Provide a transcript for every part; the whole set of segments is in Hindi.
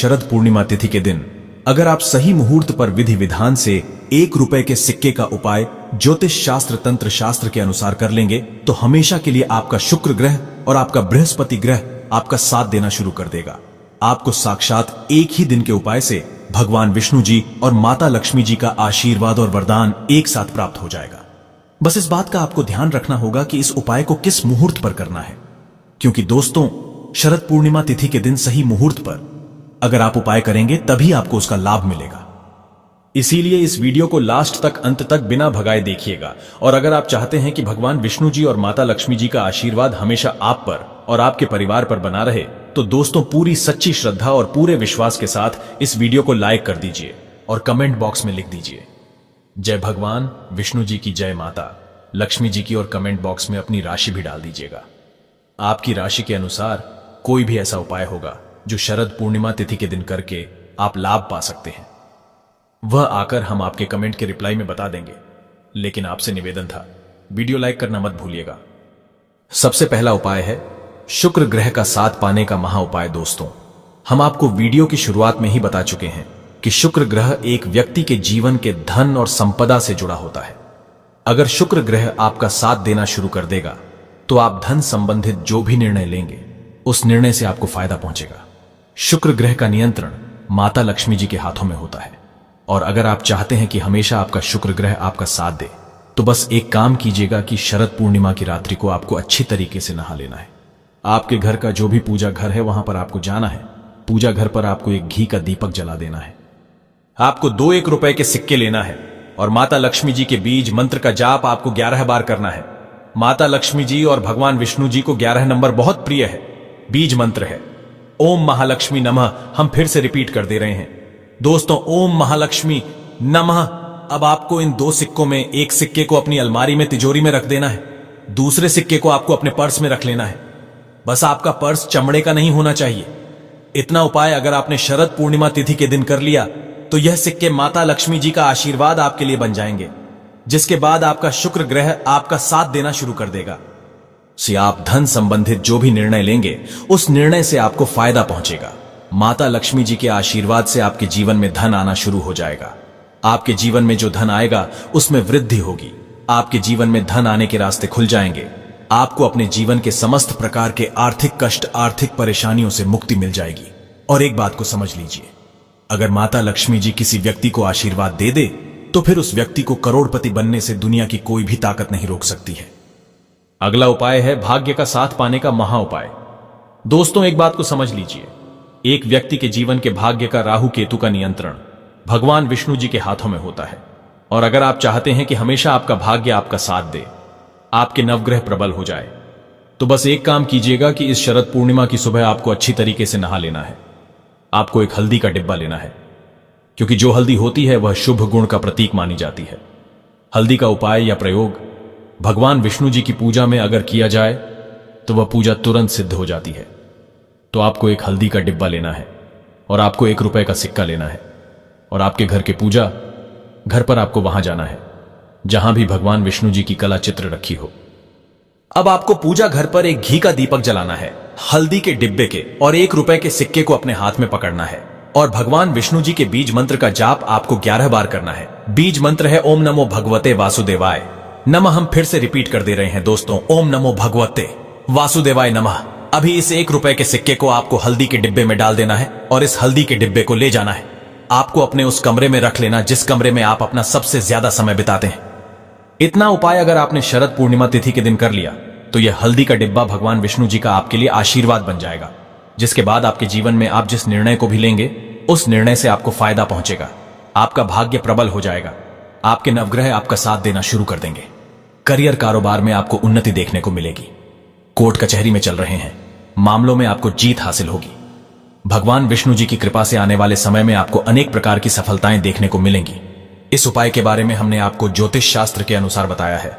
शरद पूर्णिमा तिथि के दिन अगर आप सही मुहूर्त पर विधि विधान से 1 रुपए के सिक्के का उपाय ज्योतिष शास्त्र तंत्र शास्त्र के अनुसार कर लेंगे तो हमेशा के लिए आपका शुक्र ग्रह और आपका बृहस्पति ग्रह आपका साथ देना शुरू कर देगा। आपको साक्षात एक ही दिन के उपाय से भगवान विष्णु जी और माता लक्ष्मी जी का आशीर्वाद और वरदान एक साथ प्राप्त हो जाएगा। बस इस बात का आपको ध्यान रखना होगा कि इस उपाय को किस मुहूर्त पर करना है, क्योंकि दोस्तों शरद पूर्णिमा तिथि के दिन सही मुहूर्त पर अगर आप उपाय करेंगे तभी आपको उसका लाभ मिलेगा। इसीलिए इस वीडियो को लास्ट तक अंत तक बिना भगाए देखिएगा। और अगर आप चाहते हैं कि भगवान विष्णु जी और माता लक्ष्मी जी का आशीर्वाद हमेशा आप पर और आपके परिवार पर बना रहे तो दोस्तों पूरी सच्ची श्रद्धा और पूरे विश्वास के साथ इस वीडियो को लाइक कर दीजिए और कमेंट बॉक्स में लिख दीजिए जय भगवान विष्णु जी की, जय माता लक्ष्मी जी की, और कमेंट बॉक्स में अपनी राशि भी डाल दीजिएगा। आपकी राशि के अनुसार कोई भी ऐसा उपाय होगा जो शरद पूर्णिमा तिथि के दिन करके आप लाभ पा सकते हैं, वह आकर हम आपके कमेंट के रिप्लाई में बता देंगे। लेकिन आपसे निवेदन था, वीडियो लाइक करना मत भूलिएगा। सबसे पहला उपाय है शुक्र ग्रह का साथ पाने का महा उपाय। दोस्तों हम आपको वीडियो की शुरुआत में ही बता चुके हैं कि शुक्र ग्रह एक व्यक्ति के जीवन के धन और संपदा से जुड़ा होता है। अगर शुक्र ग्रह आपका साथ देना शुरू कर देगा तो आप धन संबंधित जो भी निर्णय लेंगे उस निर्णय से आपको फायदा पहुंचेगा। शुक्र ग्रह का नियंत्रण माता लक्ष्मी जी के हाथों में होता है, और अगर आप चाहते हैं कि हमेशा आपका शुक्र ग्रह आपका साथ दे तो बस एक काम कीजिएगा कि शरद पूर्णिमा की रात्रि को आपको अच्छी तरीके से नहा लेना है। आपके घर का जो भी पूजा घर है वहां पर आपको जाना है। पूजा घर पर आपको एक घी का दीपक जला देना है। आपको 2 रुपए के सिक्के लेना है और माता लक्ष्मी जी के बीज मंत्र का जाप आपको 11 बार करना है। माता लक्ष्मी जी और भगवान विष्णु जी को 11 नंबर बहुत प्रिय है। बीज मंत्र है ओम महालक्ष्मी नमः। हम फिर से रिपीट कर दे रहे हैं दोस्तों, ओम महालक्ष्मी नमः। अब आपको इन 2 सिक्कों में एक सिक्के को अपनी अलमारी में तिजोरी में रख देना है, दूसरे सिक्के को आपको अपने पर्स में रख लेना है। बस आपका पर्स चमड़े का नहीं होना चाहिए। इतना उपाय अगर आपने शरद पूर्णिमा तिथि के दिन कर लिया तो यह सिक्के माता लक्ष्मी जी का आशीर्वाद आपके लिए बन जाएंगे, जिसके बाद आपका शुक्र ग्रह आपका साथ देना शुरू कर देगा। से आप धन संबंधित जो भी निर्णय लेंगे उस निर्णय से आपको फायदा पहुंचेगा। माता लक्ष्मी जी के आशीर्वाद से आपके जीवन में धन आना शुरू हो जाएगा। आपके जीवन में जो धन आएगा उसमें वृद्धि होगी। आपके जीवन में धन आने के रास्ते खुल जाएंगे। आपको अपने जीवन के समस्त प्रकार के आर्थिक कष्ट, आर्थिक परेशानियों से मुक्ति मिल जाएगी। और एक बात को समझ लीजिए, अगर माता लक्ष्मी जी किसी व्यक्ति को आशीर्वाद दे दे तो फिर उस व्यक्ति को करोड़पति बनने से दुनिया की कोई भी ताकत नहीं रोक सकती है। अगला उपाय है भाग्य का साथ पाने का महा उपाय। दोस्तों एक बात को समझ लीजिए, एक व्यक्ति के जीवन के भाग्य का राहु केतु का नियंत्रण भगवान विष्णु जी के हाथों में होता है। और अगर आप चाहते हैं कि हमेशा आपका भाग्य आपका साथ दे, आपके नवग्रह प्रबल हो जाए, तो बस एक काम कीजिएगा कि इस शरद पूर्णिमा की सुबह आपको अच्छी तरीके से नहा लेना है। आपको एक हल्दी का डिब्बा लेना है, क्योंकि जो हल्दी होती है वह शुभ गुण का प्रतीक मानी जाती है। हल्दी का उपाय या प्रयोग भगवान विष्णु जी की पूजा में अगर किया जाए तो वह पूजा तुरंत सिद्ध हो जाती है। तो आपको एक हल्दी का डिब्बा लेना है और आपको 1 रुपए का सिक्का लेना है और आपके घर के पूजा घर पर आपको वहां जाना है जहां भी भगवान विष्णु जी की कला चित्र रखी हो। अब आपको पूजा घर पर एक घी का दीपक जलाना है, हल्दी के डिब्बे के और 1 रुपए के सिक्के को अपने हाथ में पकड़ना है और भगवान विष्णु जी के बीज मंत्र का जाप आपको 11 बार करना है। बीज मंत्र है ओम नमो भगवते वासुदेवाय नमः। हम फिर से रिपीट कर दे रहे हैं दोस्तों, ओम नमो भगवते वासुदेवाय नमः। अभी इस 1 रुपए के सिक्के को आपको हल्दी के डिब्बे में डाल देना है और इस हल्दी के डिब्बे को ले जाना है। आपको अपने उस कमरे में रख लेना जिस कमरे में आप अपना सबसे ज्यादा समय बिताते हैं। इतना उपाय अगर आपने शरद पूर्णिमा तिथि के दिन कर लिया तो यह हल्दी का डिब्बा भगवान विष्णु जी का आपके लिए आशीर्वाद बन जाएगा, जिसके बाद आपके जीवन में आप जिस निर्णय को भी लेंगे उस निर्णय से आपको फायदा पहुंचेगा। आपका भाग्य प्रबल हो जाएगा। आपके नवग्रह आपका साथ देना शुरू कर देंगे। करियर कारोबार में आपको उन्नति देखने को मिलेगी। कोर्ट कचहरी में चल रहे हैं, मामलों में आपको जीत हासिल होगी। भगवान विष्णु जी की कृपा से आने वाले समय में आपको अनेक प्रकार की सफलताएं देखने को मिलेंगी। इस उपाय के बारे में हमने आपको ज्योतिष शास्त्र के अनुसार बताया है।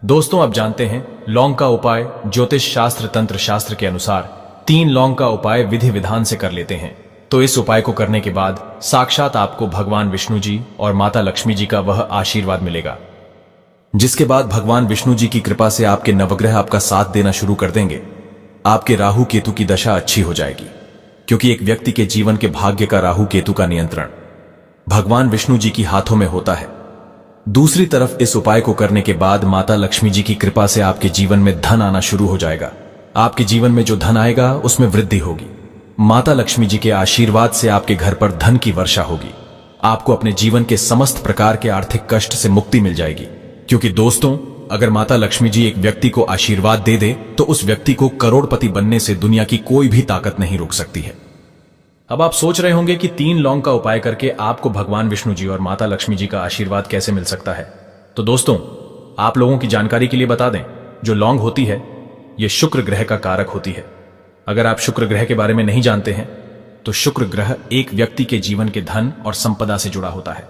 दोस्तों आप जानते हैं लौंग का उपाय ज्योतिष शास्त्र तंत्र शास्त्र के अनुसार 3 लौंग का उपाय विधि विधान से कर लेते हैं, तो इस उपाय को करने के बाद साक्षात आपको भगवान विष्णु जी और माता लक्ष्मी जी का वह आशीर्वाद मिलेगा, जिसके बाद भगवान विष्णु जी की कृपा से आपके नवग्रह आपका साथ देना शुरू कर देंगे। आपके राहु केतु की दशा अच्छी हो जाएगी, क्योंकि एक व्यक्ति के जीवन के भाग्य का राहु केतु का नियंत्रण भगवान विष्णु जी की हाथों में होता है। दूसरी तरफ इस उपाय को करने के बाद माता लक्ष्मी जी की कृपा से आपके जीवन में धन आना शुरू हो जाएगा। आपके जीवन में जो धन आएगा उसमें वृद्धि होगी। माता लक्ष्मी जी के आशीर्वाद से आपके घर पर धन की वर्षा होगी। आपको अपने जीवन के समस्त प्रकार के आर्थिक कष्ट से मुक्ति मिल जाएगी। क्योंकि दोस्तों, अगर माता लक्ष्मी जी एक व्यक्ति को आशीर्वाद दे दे तो उस व्यक्ति को करोड़पति बनने से दुनिया की कोई भी ताकत नहीं रोक सकती है। अब आप सोच रहे होंगे कि 3 लौंग का उपाय करके आपको भगवान विष्णु जी और माता लक्ष्मी जी का आशीर्वाद कैसे मिल सकता है। तो दोस्तों, आप लोगों की जानकारी के लिए बता दें, जो लौंग होती है यह शुक्र ग्रह का कारक होती है। अगर आप शुक्र ग्रह के बारे में नहीं जानते हैं तो शुक्र ग्रह एक व्यक्ति के जीवन के धन और संपदा से जुड़ा होता है।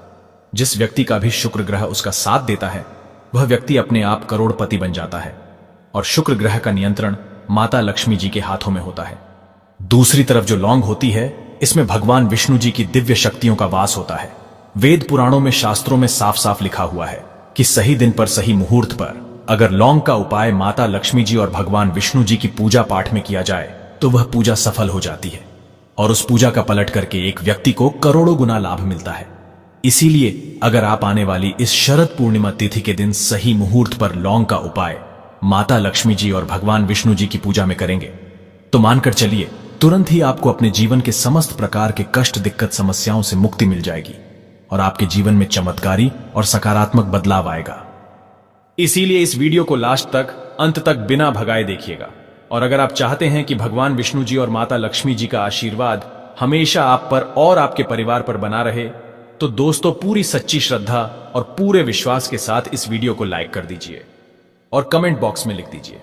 जिस व्यक्ति का भी शुक्र ग्रह उसका साथ देता है वह व्यक्ति अपने आप करोड़पति बन जाता है। और शुक्र ग्रह का नियंत्रण माता लक्ष्मी जी के हाथों में होता है। दूसरी तरफ जो लौंग होती है इसमें भगवान विष्णु जी की दिव्य शक्तियों का वास होता है। वेद पुराणों में, शास्त्रों में साफ साफ लिखा हुआ है कि सही दिन पर सही मुहूर्त पर अगर लौंग का उपाय माता लक्ष्मी जी और भगवान विष्णु जी की पूजा पाठ में किया जाए तो वह पूजा सफल हो जाती है और उस पूजा का पलट करके एक व्यक्ति को करोड़ों गुना लाभ मिलता है। इसीलिए अगर आप आने वाली इस शरद पूर्णिमा तिथि के दिन सही मुहूर्त पर लौंग का उपाय माता लक्ष्मी जी और भगवान विष्णु जी की पूजा में करेंगे तो मानकर चलिए तुरंत ही आपको अपने जीवन के समस्त प्रकार के कष्ट, दिक्कत, समस्याओं से मुक्ति मिल जाएगी और आपके जीवन में चमत्कारी और सकारात्मक बदलाव आएगा। इसीलिए इस वीडियो को लास्ट तक, अंत तक बिना भगाए देखिएगा। और अगर आप चाहते हैं कि भगवान विष्णु जी और माता लक्ष्मी जी का आशीर्वाद हमेशा आप पर और आपके परिवार पर बना रहे तो दोस्तों, पूरी सच्ची श्रद्धा और पूरे विश्वास के साथ इस वीडियो को लाइक कर दीजिए और कमेंट बॉक्स में लिख दीजिए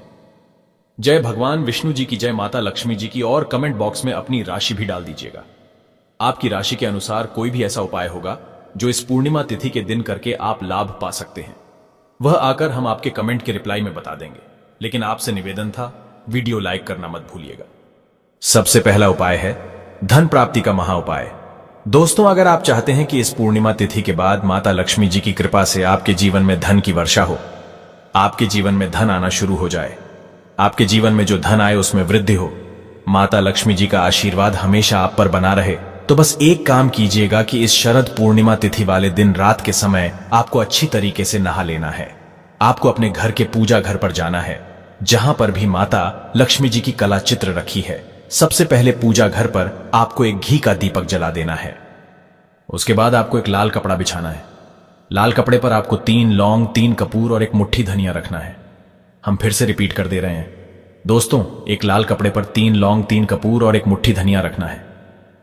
जय भगवान विष्णु जी की, जय माता लक्ष्मी जी की, और कमेंट बॉक्स में अपनी राशि भी डाल दीजिएगा। आपकी राशि के अनुसार कोई भी ऐसा उपाय होगा जो इस पूर्णिमा तिथि के दिन करके आप लाभ पा सकते हैं, वह आकर हम आपके कमेंट के रिप्लाई में बता देंगे। लेकिन आपसे निवेदन था, वीडियो लाइक करना मत भूलिएगा। सबसे पहला उपाय है धन प्राप्ति का महा उपाय। दोस्तों, अगर आप चाहते हैं कि इस पूर्णिमा तिथि के बाद माता लक्ष्मी जी की कृपा से आपके जीवन में धन की वर्षा हो, आपके जीवन में धन आना शुरू हो जाए, आपके जीवन में जो धन आए उसमें वृद्धि हो, माता लक्ष्मी जी का आशीर्वाद हमेशा आप पर बना रहे, तो बस एक काम कीजिएगा कि इस शरद पूर्णिमा तिथि वाले दिन रात के समय आपको अच्छी तरीके से नहा लेना है। आपको अपने घर के पूजा घर पर जाना है, जहां पर भी माता लक्ष्मी जी की कला चित्र रखी है। सबसे पहले पूजा घर पर आपको एक घी का दीपक जला देना है। उसके बाद आपको एक लाल कपड़ा बिछाना है। लाल कपड़े पर आपको 3 लौंग, 3 कपूर और एक मुट्ठी धनिया रखना है। हम फिर से रिपीट कर दे रहे हैं दोस्तों, एक लाल कपड़े पर 3 लौंग, 3 कपूर और एक मुट्ठी धनिया रखना है।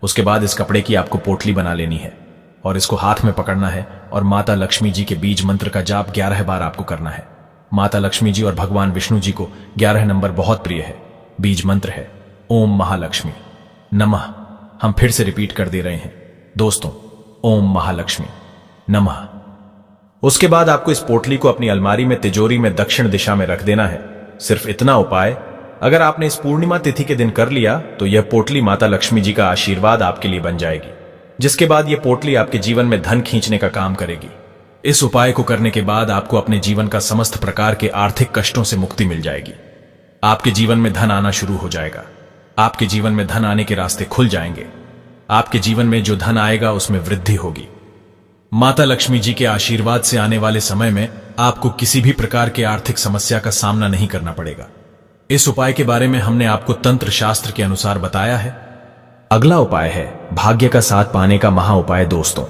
उसके बाद इस कपड़े की आपको पोटली बना लेनी है और इसको हाथ में पकड़ना है और माता लक्ष्मी जी के बीज मंत्र का जाप 11 बार आपको करना है। माता लक्ष्मी जी और भगवान विष्णु जी को 11 नंबर बहुत प्रिय है। बीज मंत्र है ओम महालक्ष्मी नमः। हम फिर से रिपीट कर दे रहे हैं दोस्तों, ओम महालक्ष्मी नमः। उसके बाद आपको इस पोटली को अपनी अलमारी में, तिजोरी में दक्षिण दिशा में रख देना है। सिर्फ इतना उपाय अगर आपने इस पूर्णिमा तिथि के दिन कर लिया तो यह पोटली माता लक्ष्मी जी का आशीर्वाद आपके लिए बन जाएगी, जिसके बाद यह पोटली आपके जीवन में धन खींचने का काम करेगी। इस उपाय को करने के बाद आपको अपने जीवन का समस्त प्रकार के आर्थिक कष्टों से मुक्ति मिल जाएगी। आपके जीवन में धन आना शुरू हो जाएगा। आपके जीवन में धन आने के रास्ते खुल जाएंगे। आपके जीवन में जो धन आएगा उसमें वृद्धि होगी। माता लक्ष्मी जी के आशीर्वाद से आने वाले समय में आपको किसी भी प्रकार के आर्थिक समस्या का सामना नहीं करना पड़ेगा। इस उपाय के बारे में हमने आपको तंत्र शास्त्र के अनुसार बताया है। अगला उपाय है भाग्य का साथ पाने का महा उपाय। दोस्तों,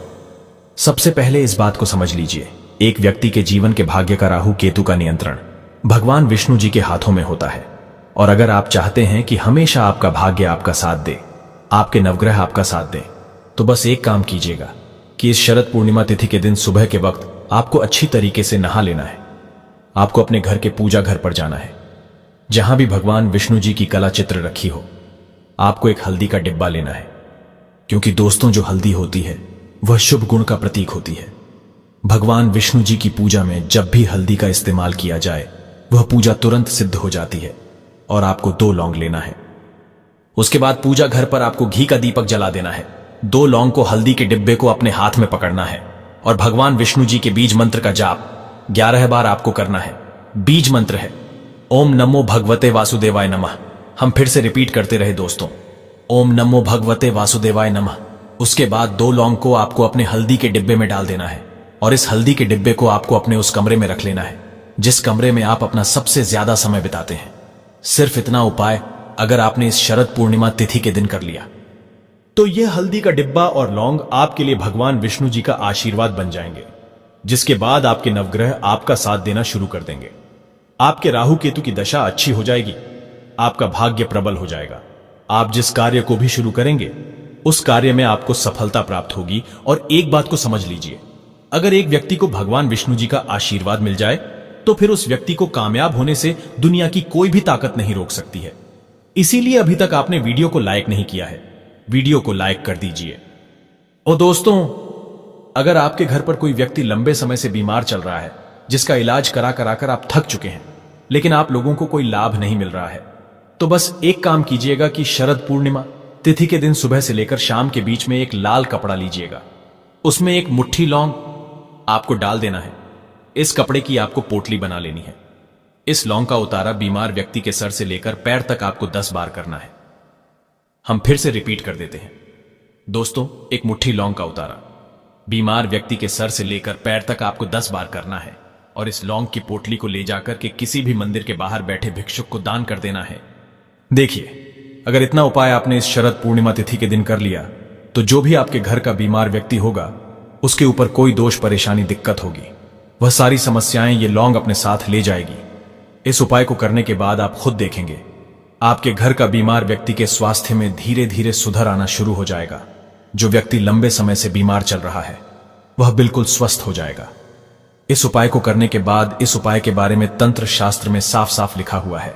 सबसे पहले इस बात को समझ लीजिए, एक व्यक्ति के जीवन के भाग्य का राहु केतु का नियंत्रण भगवान विष्णु जी के हाथों में होता है। और अगर आप चाहते हैं कि हमेशा आपका भाग्य आपका साथ दे, आपके नवग्रह आपका साथ दें, तो बस एक काम कीजिएगा कि इस शरद पूर्णिमा तिथि के दिन सुबह के वक्त आपको अच्छी तरीके से नहा लेना है। आपको अपने घर के पूजा घर पर जाना है, जहां भी भगवान विष्णु जी की कला चित्र रखी हो। आपको एक हल्दी का डिब्बा लेना है, क्योंकि दोस्तों जो हल्दी होती है वह शुभ गुण का प्रतीक होती है। भगवान विष्णु जी की पूजा में जब भी हल्दी का इस्तेमाल किया जाए वह पूजा तुरंत सिद्ध हो जाती है। और आपको 2 लौंग लेना है। उसके बाद पूजा घर पर आपको घी का दीपक जला देना है। 2 लौंग को हल्दी के डिब्बे को अपने हाथ में पकड़ना है और भगवान विष्णु जी के बीज मंत्र का जाप 11 बार आपको करना है। बीज मंत्र है ओम नमो भगवते वासुदेवाय नमः। हम फिर से रिपीट करते रहे दोस्तों, ओम नमो भगवते वासुदेवाय नमः। उसके बाद 2 लौंग को आपको अपने हल्दी के डिब्बे में डाल देना है और इस हल्दी के डिब्बे को आपको अपने उस कमरे में रख लेना है जिस कमरे में आप अपना सबसे ज्यादा समय बिताते हैं। सिर्फ इतना उपाय अगर आपने इस शरद पूर्णिमा तिथि के दिन कर लिया तो यह हल्दी का डिब्बा और लौंग आपके लिए भगवान विष्णु जी का आशीर्वाद बन जाएंगे, जिसके बाद आपके नवग्रह आपका साथ देना शुरू कर देंगे। आपके राहु केतु की दशा अच्छी हो जाएगी, आपका भाग्य प्रबल हो जाएगा। आप जिस कार्य को भी शुरू करेंगे उस कार्य में आपको सफलता प्राप्त होगी। और एक बात को समझ लीजिए, अगर एक व्यक्ति को भगवान विष्णु जी का आशीर्वाद मिल जाए तो फिर उस व्यक्ति को कामयाब होने से दुनिया की कोई भी ताकत नहीं रोक सकती है। इसीलिए अभी तक आपने वीडियो को लाइक नहीं किया है, वीडियो को लाइक कर दीजिए। और दोस्तों, अगर आपके घर पर कोई व्यक्ति लंबे समय से बीमार चल रहा है, जिसका इलाज करा कराकर आप थक चुके हैं, लेकिन आप लोगों को कोई लाभ नहीं मिल रहा है, तो बस एक काम कीजिएगा कि शरद पूर्णिमा तिथि के दिन सुबह से लेकर शाम के बीच में एक लाल कपड़ा लीजिएगा, उसमें एक मुट्ठी लौंग आपको डाल देना है। इस कपड़े की आपको पोटली बना लेनी है। इस लौंग का उतारा बीमार व्यक्ति के सर से लेकर पैर तक आपको 10 बार करना है। हम फिर से रिपीट कर देते हैं दोस्तों, एक मुट्ठी लौंग का उतारा बीमार व्यक्ति के सर से लेकर पैर तक आपको 10 बार करना है और इस लौंग की पोटली को ले जाकर के किसी भी मंदिर के बाहर बैठे भिक्षुक को दान कर देना है। देखिए, अगर इतना उपाय आपने इस शरद पूर्णिमा तिथि के दिन कर लिया तो जो भी आपके घर का बीमार व्यक्ति होगा उसके ऊपर कोई दोष परेशानी दिक्कत होगी, वह सारी समस्याएं ये लौंग अपने साथ ले जाएगी। इस उपाय को करने के बाद आप खुद देखेंगे आपके घर का बीमार व्यक्ति के स्वास्थ्य में धीरे धीरे सुधार आना शुरू हो जाएगा। जो व्यक्ति लंबे समय से बीमार चल रहा है वह बिल्कुल स्वस्थ हो जाएगा। इस उपाय को करने के बाद इस उपाय के बारे में तंत्र शास्त्र में साफ साफ लिखा हुआ है।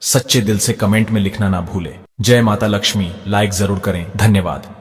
सच्चे दिल से कमेंट में लिखना ना भूले। जय माता लक्ष्मी। लाइक जरूर करें। धन्यवाद।